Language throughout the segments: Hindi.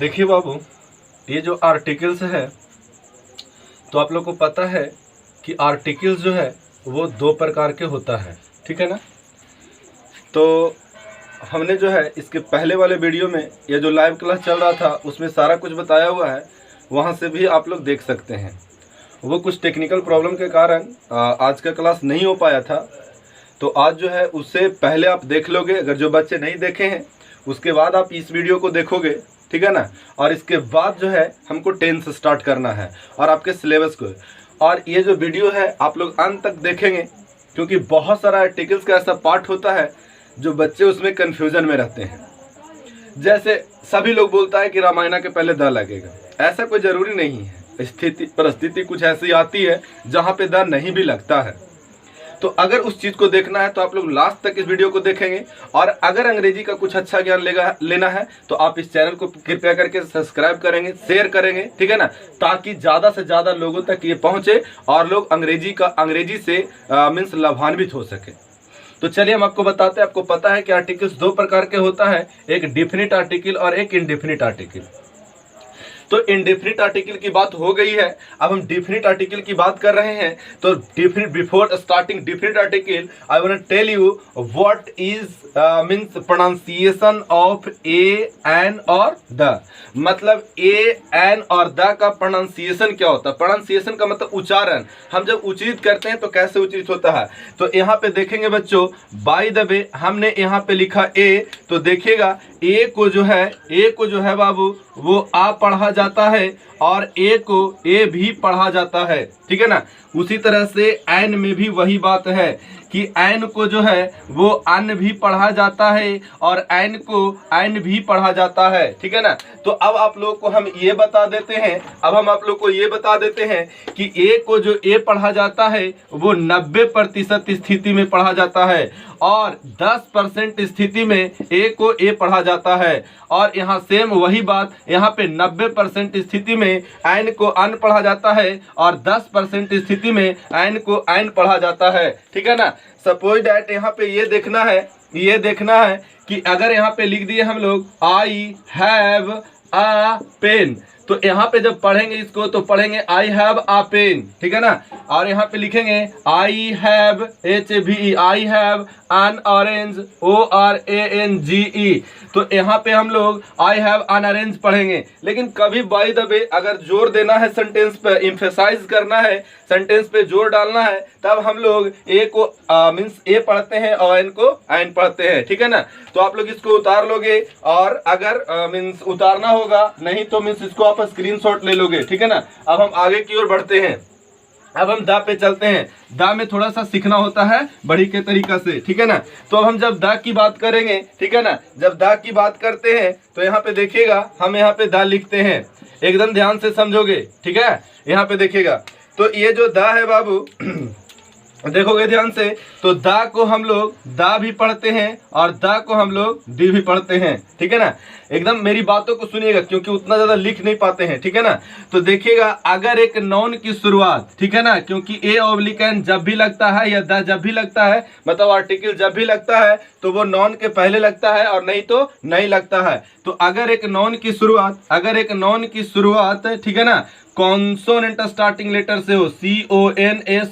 देखिए बाबू, ये जो आर्टिकल्स है तो आप लोग को पता है कि आर्टिकल्स जो है वो दो प्रकार के होता है, ठीक है ना। तो हमने जो है इसके पहले वाले वीडियो में ये जो लाइव क्लास चल रहा था उसमें सारा कुछ बताया हुआ है, वहाँ से भी आप लोग देख सकते हैं। वो कुछ टेक्निकल प्रॉब्लम के कारण आज का क्लास नहीं हो पाया था, तो आज जो है उससे पहले आप देख लोगे। अगर जो बच्चे नहीं देखे हैं उसके बाद आप इस वीडियो को देखोगे, ठीक है ना। और इसके बाद जो है हमको 10 से स्टार्ट करना है और आपके सिलेबस को। और ये जो वीडियो है आप लोग अंत तक देखेंगे, क्योंकि बहुत सारा आर्टिकल्स का ऐसा पार्ट होता है जो बच्चे उसमें कन्फ्यूजन में रहते हैं। जैसे सभी लोग बोलता है कि रामायण के पहले द लगेगा, ऐसा कोई ज़रूरी नहीं है। स्थिति परिस्थिति कुछ ऐसी आती है जहाँ पे द नहीं भी लगता है। तो अगर उस चीज़ को देखना है तो आप लोग लास्ट तक इस वीडियो को देखेंगे। और अगर अंग्रेजी का कुछ अच्छा ज्ञान लेना है तो आप इस चैनल को कृपया करके सब्सक्राइब करेंगे, शेयर करेंगे, ठीक है ना, ताकि ज़्यादा से ज़्यादा लोगों तक ये पहुँचे और लोग अंग्रेजी से मीन्स लाभान्वित हो सके। तो चलिए हम आपको बताते हैं। आपको पता है कि आर्टिकल्स दो प्रकार के होता है, एक डिफिनिट आर्टिकल और एक इनडिफिनिट आर्टिकल। तो इनडिफिनिट आर्टिकल की बात हो गई है, अब हम डिफिनिट आर्टिकल की बात कर रहे हैं। तो definite, before starting definite article I want to tell you what is means pronunciation of a, an और द। मतलब ए, एन और द का प्रोनाउंसिएशन क्या होता है। प्रोनाउंसिएशन का मतलब उच्चारण। हम जब उच्चरित करते हैं तो कैसे उच्चरित होता है। तो यहाँ पे देखेंगे बच्चों, बाय द वे हमने यहाँ पे लिखा ए, तो देखिएगा ए को जो है बाबू वो आ पढ़ा जाता है और ए को ए भी पढ़ा जाता है, ठीक है ना। उसी तरह से एन में भी वही बात है कि एन को जो है वो अन भी पढ़ा जाता है और एन को एन भी पढ़ा जाता है, ठीक है ना। तो अब आप लोग को हम ये बता देते हैं, कि ए को जो ए पढ़ा जाता है वो 90% स्थिति में पढ़ा जाता है और 10% स्थिति में ए को ए पढ़ा जाता है। और यहाँ सेम वही बात, यहाँ पे 90% स्थिति में एन को अन पढ़ा जाता है और 10% स्थिति में एन को एन पढ़ा जाता है, ठीक है ना। सपोज दैट यहाँ पे ये देखना है कि अगर यहाँ पे लिख दिए हम लोग आई हैव अ पेन, तो यहाँ पे जब पढ़ेंगे इसको तो पढ़ेंगे आई हैव अ पेन, ठीक है ना। और यहाँ पे लिखेंगे I have HAVE, I have an orange ORANGE। तो यहाँ पे हम लोग आई हैव एन ऑरेंज पढ़ेंगे। लेकिन कभी बाय द वे अगर जोर देना है सेंटेंस पे, इम्फेसाइज करना है, सेंटेंस पे जोर डालना है, तब हम लोग ए को मीन्स ए पढ़ते हैं और एन को एन पढ़ते हैं, ठीक है ना। तो आप लोग इसको उतार लोगे और अगर मीन्स उतारना होगा, नहीं तो मीन्स इसको आप स्क्रीनशॉट ले लोगे, ठीक है ना। अब हम आगे की ओर बढ़ते हैं। अब हम दा पे चलते हैं। दा में थोड़ा सा सीखना होता है बड़ी के तरीका से, ठीक है ना। तो अब हम जब दा की बात करेंगे, ठीक है ना, जब दा की बात करते हैं तो यहाँ पे देखिएगा हम यहाँ पे दा लिखते हैं, एकदम ध्यान से समझोगे, ठीक है। यहाँ पे देखिएगा तो ये जो दा है बाबू देखोगे ध्यान से, तो दा को हम लोग दा भी पढ़ते हैं और दा को हम लोग दी भी पढ़ते हैं, ठीक है ना। एकदम मेरी बातों को सुनिएगा क्योंकि उतना ज्यादा लिख नहीं पाते हैं, ठीक है ना। तो देखिएगा अगर एक नाउन की शुरुआत, ठीक है ना, क्योंकि ए ऑब्लिक एन जब भी लगता है या द जब भी लगता है, मतलब आर्टिकल जब भी लगता है तो वो नाउन के पहले लगता है और नहीं तो नहीं लगता है। तो अगर एक नाउन की शुरुआत, ठीक है ना, कॉन्सोनेंट स्टार्टिंग लेटर से हो,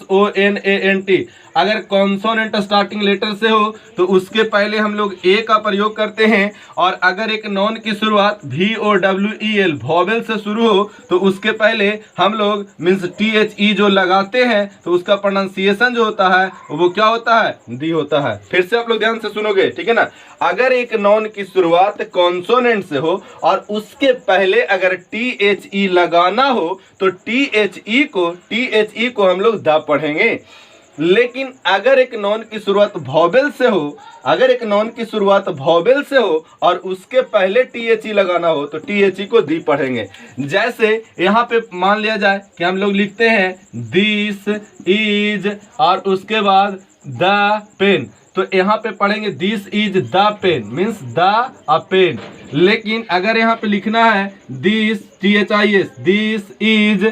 CONSONANT, अगर कॉन्सोनेंट स्टार्टिंग लेटर से हो तो उसके पहले हम लोग ए का प्रयोग करते हैं। और अगर एक नॉन की शुरुआत VOWEL वॉवेल से शुरू हो तो उसके पहले हम लोग मीन्स THE जो लगाते हैं, तो उसका प्रोनाउंसिएशन जो होता है वो क्या होता है, दी होता है। फिर से आप लोग ध्यान से सुनोगे, ठीक है ना। अगर एक नॉन की शुरुआत कॉन्सोनेंट से हो और उसके पहले अगर THE लगाना हो तो THE को हम लोग दा पढ़ेंगे। लेकिन अगर एक नॉन की शुरुआत वॉवेल से हो और उसके पहले THE लगाना हो तो THE को दी पढ़ेंगे। जैसे यहाँ पे मान लिया जाए कि हम लोग लिखते हैं दिस इज और उसके बाद द पेन, तो यहाँ पे पढ़ेंगे this is the pen, means the a pen. लेकिन अगर यहाँ पे लिखना है this THIS, this is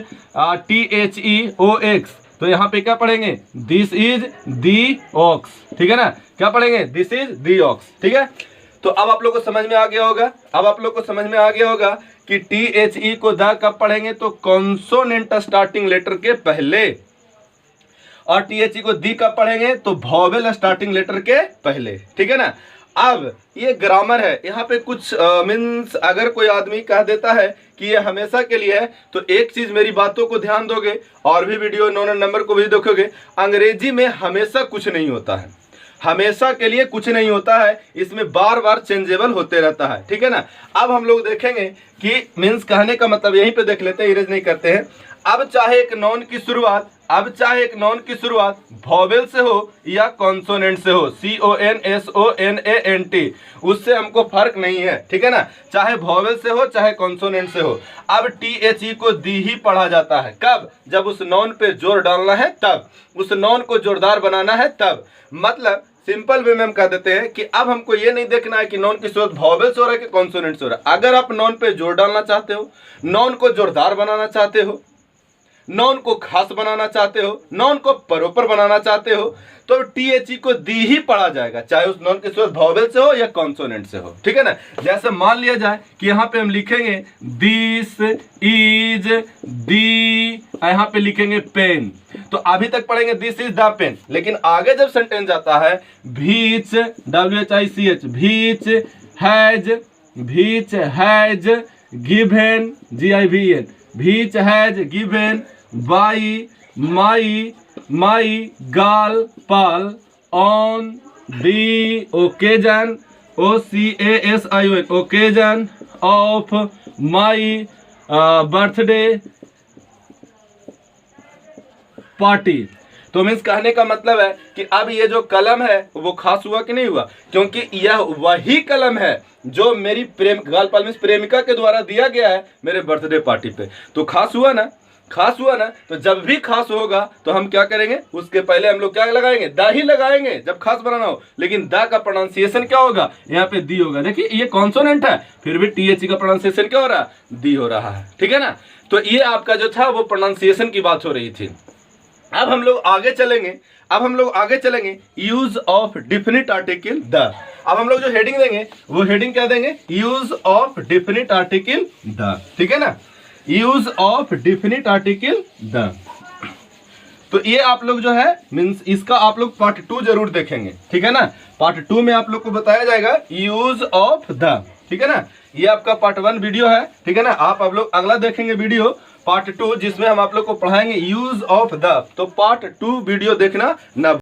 THEOX, तो यहाँ पे क्या पढ़ेंगे, दिस इज दी ऑक्स, ठीक है ना। क्या पढ़ेंगे, दिस इज दी ऑक्स, ठीक है। तो अब आप लोग को समझ में आ गया होगा, अब आप लोग को समझ में आ गया होगा कि THE को द कब पढ़ेंगे, तो कॉन्सोनेंट स्टार्टिंग लेटर के पहले, और THE को दी कब पढ़ेंगे, तो वॉवेल स्टार्टिंग लेटर के पहले। ठीक है ना। अब ये ग्रामर है, यहाँ पे कुछ मीन्स अगर कोई आदमी कह देता है कि ये हमेशा के लिए है, तो एक चीज मेरी बातों को ध्यान दोगे और भी वीडियो 9 नंबर को भी देखोगे, अंग्रेजी में हमेशा कुछ नहीं होता है, हमेशा के लिए कुछ नहीं होता है, इसमें बार बार चेंजेबल होते रहता है। ठीक है ना। अब हम लोग देखेंगे कि मीन्स कहने का मतलब, यहीं पे देख लेते हैं, इरेज नहीं करते हैं। अब चाहे एक नॉन की शुरुआत, अब चाहे एक नॉन की शुरुआत वॉवेल से हो या कॉन्सोनेंट से हो, CONSONANT, उससे हमको फर्क नहीं है। ठीक है ना। चाहे वॉवेल से हो चाहे कॉन्सोनेंट से हो, अब THE को दी ही पढ़ा जाता है। कब? जब उस नॉन पे जोर डालना है तब, उस नॉन को जोरदार बनाना है तब। मतलब सिंपल वे में हम कह देते हैं कि अब हमको ये नहीं देखना है कि नॉन की शुरुआत वॉवेल से हो रहा है कि कॉन्सोनेंट से हो रहा है। अगर आप नॉन पे जोर डालना चाहते हो, नॉन को जोरदार बनाना चाहते हो, नॉन को खास बनाना चाहते हो, नॉन को प्रॉपर बनाना चाहते हो, तो THE को दी ही पढ़ा जाएगा, चाहे उस नॉन की शुरुआत वॉवेल से हो या कॉन्सोनेंट से हो। ठीक है ना। जैसे मान लिया जाए कि यहाँ पे हम लिखेंगे दिस इज दी, यहाँ पे लिखेंगे पेन, तो अभी तक पढ़ेंगे दिस इज द पेन, लेकिन आगे जब सेंटेंस जाता है which, WHICH, which has given, GIVEN, which has given by my girl pal on the occasion, OCASION, occasion of my birthday party. तो मीन्स कहने का मतलब है कि अब ये जो कलम है वो खास हुआ कि नहीं हुआ, क्योंकि यह वही कलम है जो मेरी गर्ल मीन्स प्रेमिका के द्वारा दिया गया है मेरे बर्थडे पार्टी पे, तो खास हुआ ना, खास हुआ ना। तो जब भी खास होगा तो हम क्या करेंगे, उसके पहले हम लोग क्या लगाएंगे, द ही लगाएंगे जब खास बनाना हो, लेकिन द का प्रोनाउंसिएशन क्या होगा, यहाँ पे दी होगा। देखिए ये कॉन्सोनेंट है, फिर भी THE का प्रोनाउंसिएशन क्या हो रहा है, दी हो रहा है। ठीक है ना। तो ये आपका जो था वो प्रोनाउंसिएशन की बात हो रही थी। अब हम लोग आगे चलेंगे, use of definite article the. अब हम लोग जो हेडिंग देंगे वो हेडिंग क्या देंगे, use of definite article the. ठीक है ना। Use of definite article the, तो ये आप लोग जो है मीन्स इसका आप लोग पार्ट 2 जरूर देखेंगे। ठीक है ना। पार्ट 2 में आप लोग को बताया जाएगा यूज ऑफ द। ठीक है ना। ये आपका पार्ट 1 वीडियो है। ठीक है ना। आप लोग अगला देखेंगे वीडियो पार्ट 2, जिसमें हम आप लोग को पढ़ाएंगे यूज ऑफ द। तो पार्ट 2 वीडियो देखना ना।